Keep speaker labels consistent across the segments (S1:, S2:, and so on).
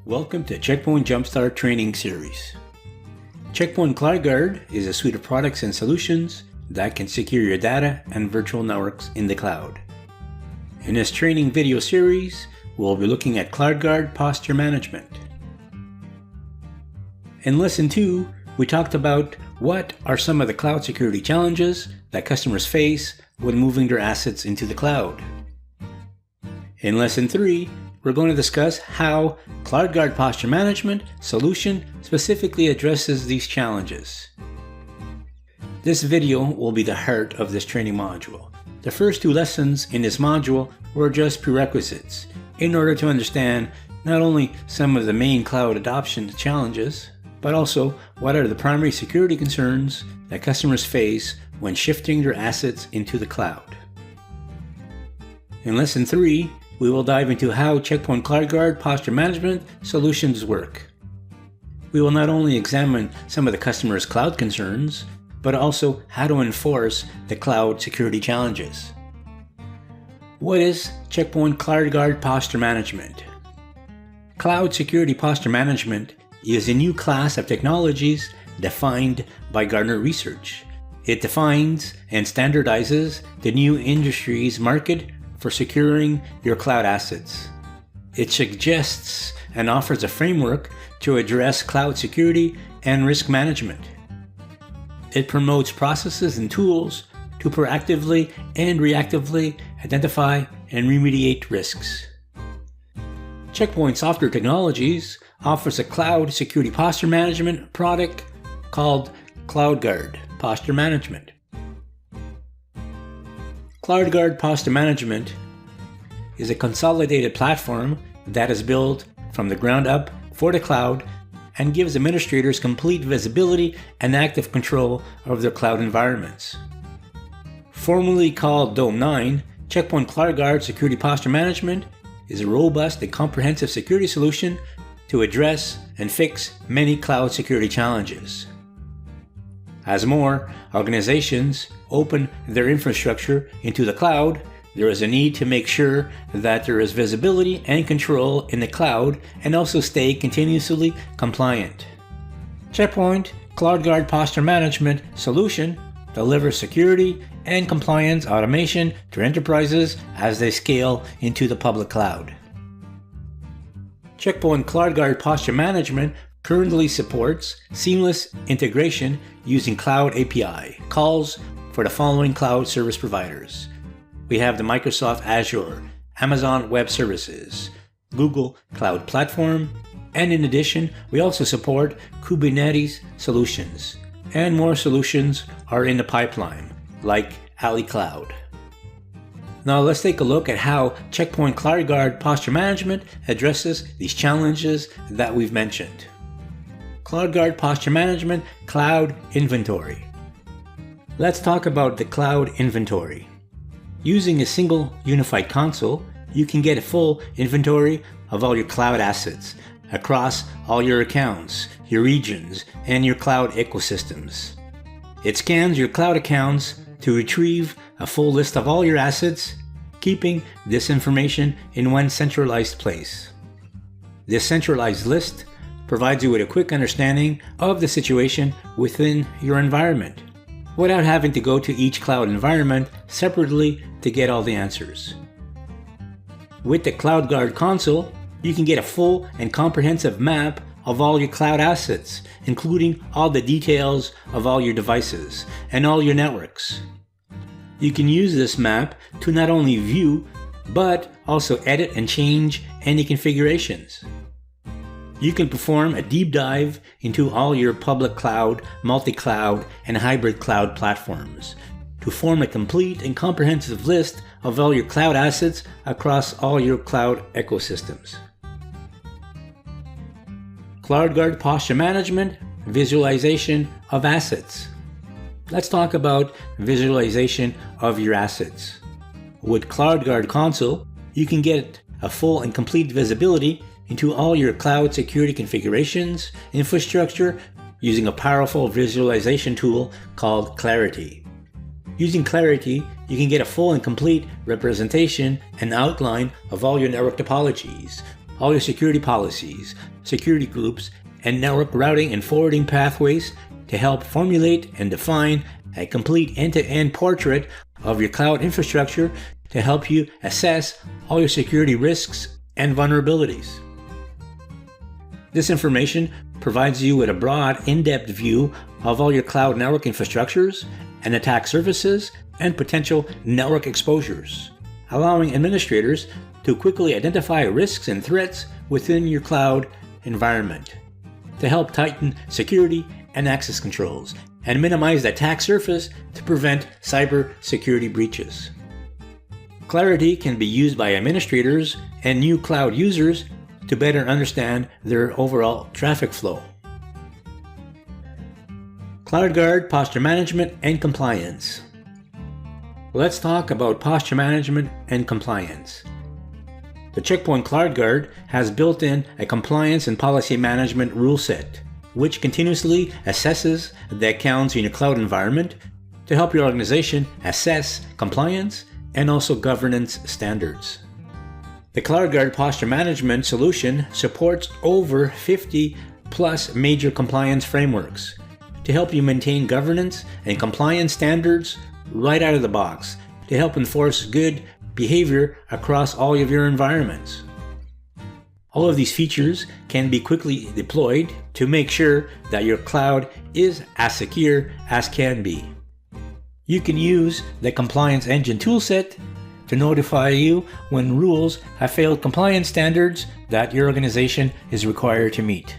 S1: Welcome to Checkpoint Jumpstart Training Series. Checkpoint CloudGuard is a suite of products and solutions that can secure your data and virtual networks in the cloud. In this training video series, we'll be looking at CloudGuard Posture Management. In Lesson 2, we talked about what are some of the cloud security challenges that customers face when moving their assets into the cloud. In Lesson 3, we're going to discuss how CloudGuard Posture Management solution specifically addresses these challenges. This video will be the heart of this training module. The first two lessons in this module were just prerequisites in order to understand not only some of the main cloud adoption challenges, but also what are the primary security concerns that customers face when shifting their assets into the cloud. In Lesson 3, we will dive into how Checkpoint CloudGuard Posture Management solutions work. We will not only examine some of the customer's cloud concerns, but also how to enforce the cloud security challenges. What is Checkpoint CloudGuard Posture Management? Cloud Security Posture Management is a new class of technologies defined by Gartner Research. It defines and standardizes the new industry's market for securing your cloud assets. It suggests and offers a framework to address cloud security and risk management. It promotes processes and tools to proactively and reactively identify and remediate risks. Checkpoint Software Technologies offers a cloud security posture management product called CloudGuard Posture Management. CloudGuard Posture Management is a consolidated platform that is built from the ground up for the cloud and gives administrators complete visibility and active control of their cloud environments. Formerly called Dome 9, Checkpoint CloudGuard Security Posture Management is a robust and comprehensive security solution to address and fix many cloud security challenges. As more organizations open their infrastructure into the cloud, there is a need to make sure that there is visibility and control in the cloud and also stay continuously compliant. Checkpoint CloudGuard Posture Management solution delivers security and compliance automation to enterprises as they scale into the public cloud. Checkpoint CloudGuard Posture Management currently supports seamless integration using Cloud API calls for the following cloud service providers. We have the Microsoft Azure, Amazon Web Services, Google Cloud Platform, and in addition, we also support Kubernetes solutions. And more solutions are in the pipeline, like Ali Cloud. Now let's take a look at how Checkpoint CloudGuard Posture Management addresses these challenges that we've mentioned. CloudGuard Posture Management Cloud Inventory. Let's talk about the cloud inventory. Using a single unified console, you can get a full inventory of all your cloud assets across all your accounts, your regions, and your cloud ecosystems. It scans your cloud accounts to retrieve a full list of all your assets, keeping this information in one centralized place. This centralized list provides you with a quick understanding of the situation within your environment, without having to go to each cloud environment separately to get all the answers. With the CloudGuard console, you can get a full and comprehensive map of all your cloud assets, including all the details of all your devices and all your networks. You can use this map to not only view, but also edit and change any configurations. You can perform a deep dive into all your public cloud, multi-cloud, and hybrid cloud platforms to form a complete and comprehensive list of all your cloud assets across all your cloud ecosystems. CloudGuard Posture Management Visualization of Assets. Let's talk about visualization of your assets. With CloudGuard Console, you can get a full and complete visibility into all your cloud security configurations, infrastructure, using a powerful visualization tool called Clarity. Using Clarity, you can get a full and complete representation and outline of all your network topologies, all your security policies, security groups, and network routing and forwarding pathways to help formulate and define a complete end-to-end portrait of your cloud infrastructure to help you assess all your security risks and vulnerabilities. This information provides you with a broad, in-depth view of all your cloud network infrastructures and attack surfaces and potential network exposures, allowing administrators to quickly identify risks and threats within your cloud environment to help tighten security and access controls and minimize the attack surface to prevent cyber security breaches. Clarity can be used by administrators and new cloud users to better understand their overall traffic flow. CloudGuard Posture Management and Compliance. Let's talk about posture management and compliance. The Checkpoint CloudGuard has built in a compliance and policy management rule set, which continuously assesses the accounts in your cloud environment to help your organization assess compliance and also governance standards. The CloudGuard Posture Management solution supports over 50 plus major compliance frameworks to help you maintain governance and compliance standards right out of the box to help enforce good behavior across all of your environments. All of these features can be quickly deployed to make sure that your cloud is as secure as can be. You can use the Compliance Engine toolset to notify you when rules have failed compliance standards that your organization is required to meet.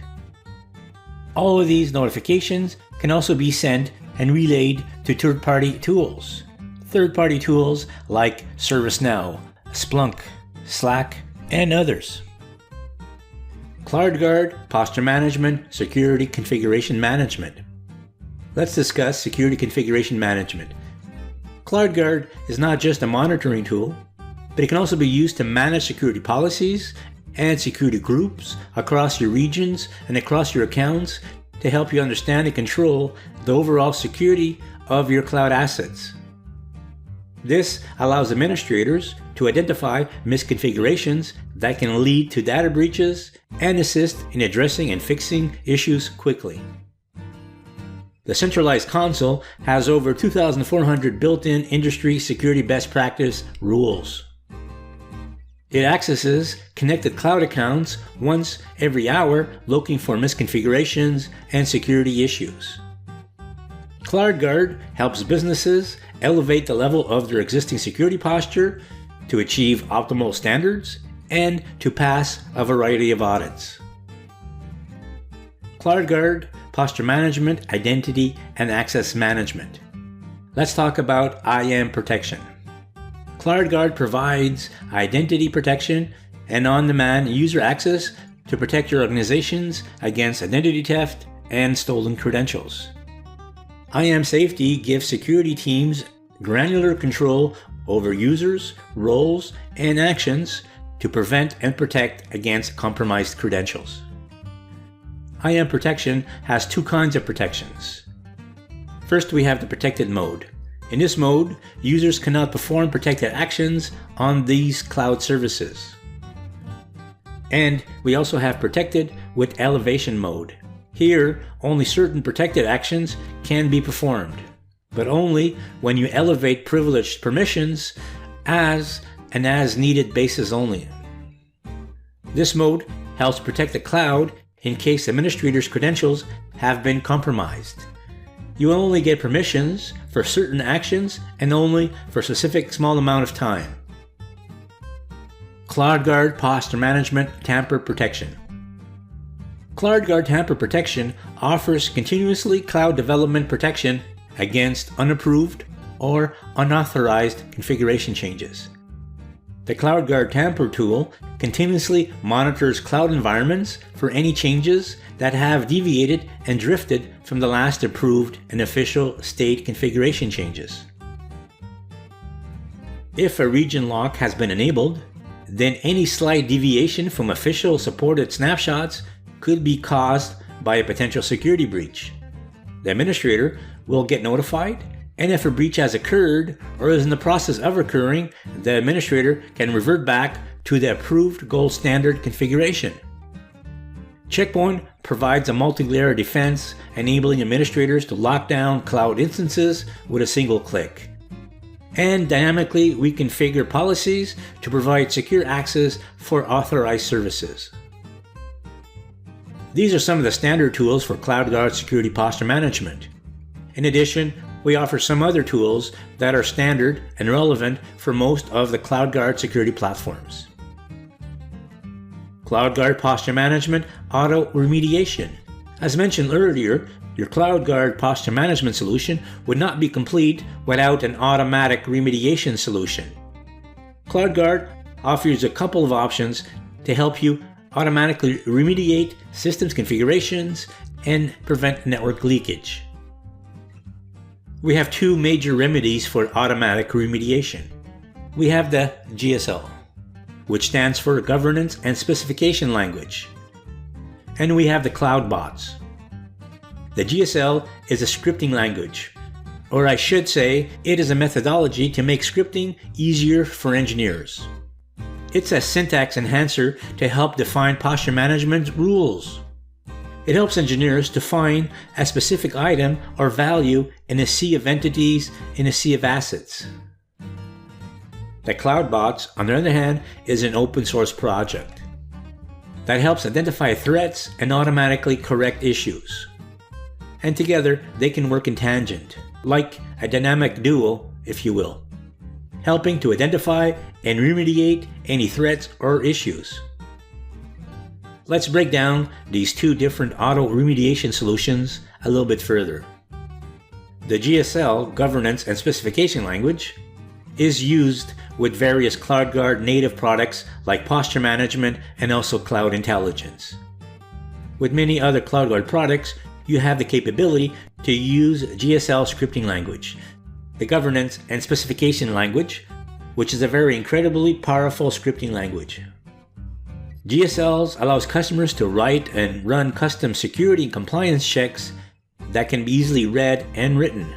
S1: All of these notifications can also be sent and relayed to third-party tools. Third-party tools like ServiceNow, Splunk, Slack, and others. CloudGuard Posture Management Security Configuration Management. Let's discuss security configuration management. CloudGuard is not just a monitoring tool, but it can also be used to manage security policies and security groups across your regions and across your accounts to help you understand and control the overall security of your cloud assets. This allows administrators to identify misconfigurations that can lead to data breaches and assist in addressing and fixing issues quickly. The centralized console has over 2,400 built-in industry security best practice rules. It accesses connected cloud accounts once every hour, looking for misconfigurations and security issues. CloudGuard helps businesses elevate the level of their existing security posture to achieve optimal standards and to pass a variety of audits. CloudGuard Posture Management, Identity, and Access Management. Let's talk about IAM protection. CloudGuard provides identity protection and on-demand user access to protect your organizations against identity theft and stolen credentials. IAM Safety gives security teams granular control over users, roles, and actions to prevent and protect against compromised credentials. IAM protection has two kinds of protections. First, we have the protected mode. In this mode, users cannot perform protected actions on these cloud services. And we also have protected with elevation mode. Here, only certain protected actions can be performed, but only when you elevate privileged permissions as an as-needed basis only. This mode helps protect the cloud in case administrators' credentials have been compromised. You will only get permissions for certain actions and only for a specific small amount of time. CloudGuard Posture Management Tamper Protection. CloudGuard Tamper Protection offers continuously cloud development protection against unapproved or unauthorized configuration changes. The CloudGuard Tamper tool continuously monitors cloud environments for any changes that have deviated and drifted from the last approved and official state configuration changes. If a region lock has been enabled, then any slight deviation from official supported snapshots could be caused by a potential security breach. The administrator will get notified, and if a breach has occurred or is in the process of occurring, the administrator can revert back to the approved gold standard configuration. Checkpoint provides a multi-layer defense, enabling administrators to lock down cloud instances with a single click. And dynamically reconfigure policies to provide secure access for authorized services. These are some of the standard tools for CloudGuard Security Posture Management. In addition, we offer some other tools that are standard and relevant for most of the CloudGuard security platforms. CloudGuard Posture Management Auto Remediation. As mentioned earlier, your CloudGuard Posture Management solution would not be complete without an automatic remediation solution. CloudGuard offers a couple of options to help you automatically remediate systems configurations and prevent network leakage. We have two major remedies for automatic remediation. We have the GSL, which stands for Governance and Specification Language. And we have the CloudBots. The GSL is a scripting language, or I should say, it is a methodology to make scripting easier for engineers. It's a syntax enhancer to help define posture management rules. It helps engineers define a specific item or value in a sea of entities in a sea of assets. The CloudBots, on the other hand, is an open source project that helps identify threats and automatically correct issues. And together, they can work in tangent, like a dynamic duo, if you will, helping to identify and remediate any threats or issues. Let's break down these two different auto remediation solutions a little bit further. The GSL, Governance and Specification Language, is used with various CloudGuard native products like Posture Management and also Cloud Intelligence. With many other CloudGuard products, you have the capability to use GSL scripting language, the Governance and Specification Language, which is a very incredibly powerful scripting language. GSLs allows customers to write and run custom security and compliance checks that can be easily read and written.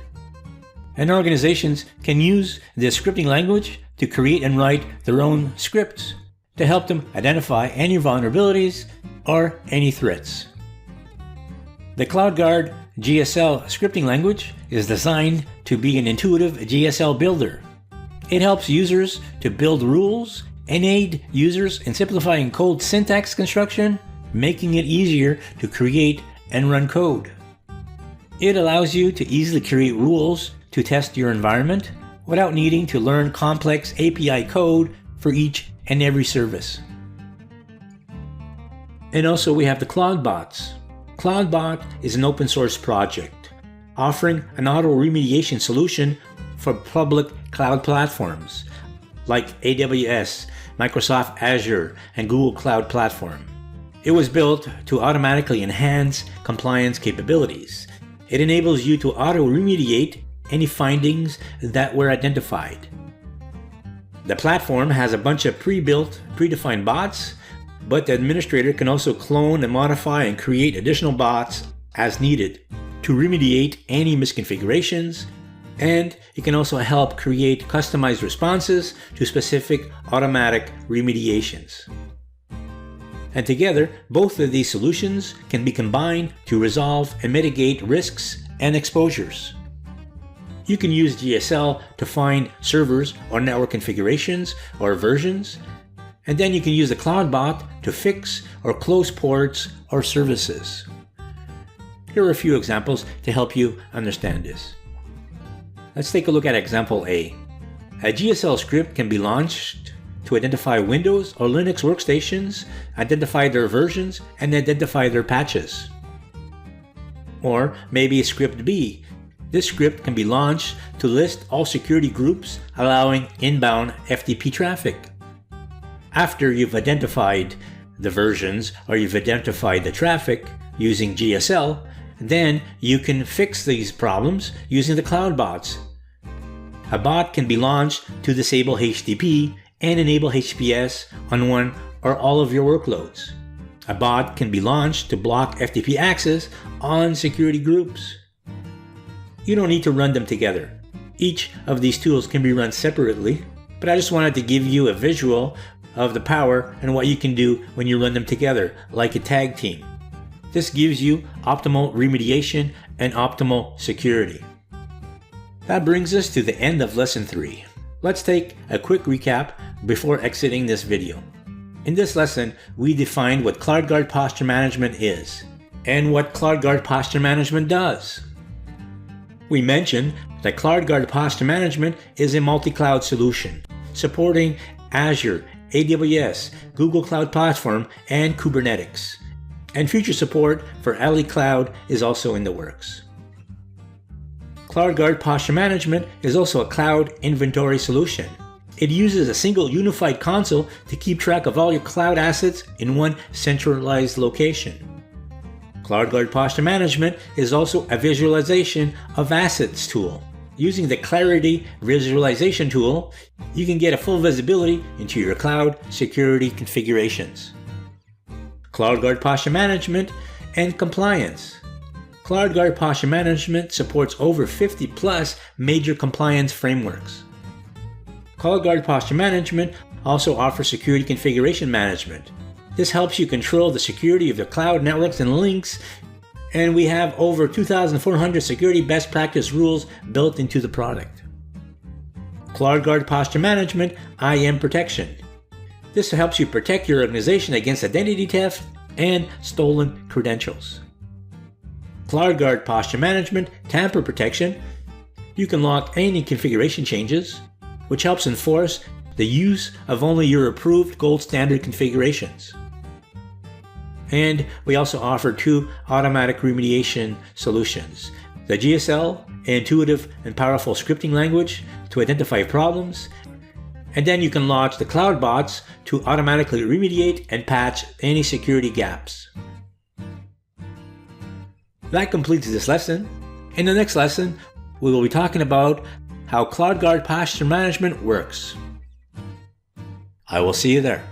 S1: And organizations can use this scripting language to create and write their own scripts to help them identify any vulnerabilities or any threats. The CloudGuard GSL scripting language is designed to be an intuitive GSL builder. It helps users to build rules and aid users in simplifying code syntax construction, making it easier to create and run code. It allows you to easily create rules to test your environment without needing to learn complex API code for each and every service. And also we have the CloudBots. CloudBot is an open source project offering an auto remediation solution for public cloud platforms like AWS, Microsoft Azure, and Google Cloud Platform. It was built to automatically enhance compliance capabilities. It enables you to auto remediate any findings that were identified. The platform has a bunch of pre-built, predefined bots, but the administrator can also clone and modify and create additional bots as needed to remediate any misconfigurations, and it can also help create customized responses to specific automatic remediations. And together, both of these solutions can be combined to resolve and mitigate risks and exposures. You can use GSL to find servers or network configurations or versions, and then you can use the CloudBot to fix or close ports or services. Here are a few examples to help you understand this. Let's take a look at example A. A GSL script can be launched to identify Windows or Linux workstations, identify their versions, and identify their patches. Or maybe script B. This script can be launched to list all security groups allowing inbound FTP traffic. After you've identified the versions or you've identified the traffic using GSL, then you can fix these problems using the CloudBots. A bot can be launched to disable HTTP and enable HTTPS on one or all of your workloads. A bot can be launched to block FTP access on security groups. You don't need to run them together. Each of these tools can be run separately, but I just wanted to give you a visual of the power and what you can do when you run them together, like a tag team. This gives you optimal remediation and optimal security. That brings us to the end of Lesson 3. Let's take a quick recap before exiting this video. In this lesson, we defined what CloudGuard Posture Management is and what CloudGuard Posture Management does. We mentioned that CloudGuard Posture Management is a multi-cloud solution supporting Azure, AWS, Google Cloud Platform, and Kubernetes. And future support for Ali Cloud is also in the works. CloudGuard Posture Management is also a cloud inventory solution. It uses a single unified console to keep track of all your cloud assets in one centralized location. CloudGuard Posture Management is also a visualization of assets tool. Using the Clarity Visualization tool, you can get a full visibility into your cloud security configurations. CloudGuard Posture Management and Compliance. CloudGuard Posture Management supports over 50 plus major compliance frameworks. CloudGuard Posture Management also offers security configuration management. This helps you control the security of the cloud networks and links, and we have over 2,400 security best practice rules built into the product. CloudGuard Posture Management IAM Protection. This helps you protect your organization against identity theft and stolen credentials. CloudGuard Posture Management Tamper Protection. You can lock any configuration changes, which helps enforce the use of only your approved gold standard configurations. And we also offer 2 automatic remediation solutions. The GSL, an intuitive and powerful scripting language to identify problems, and then you can launch the Cloud Bots to automatically remediate and patch any security gaps. That completes this lesson. In the next lesson, we will be talking about how CloudGuard Posture Management works. I will see you there.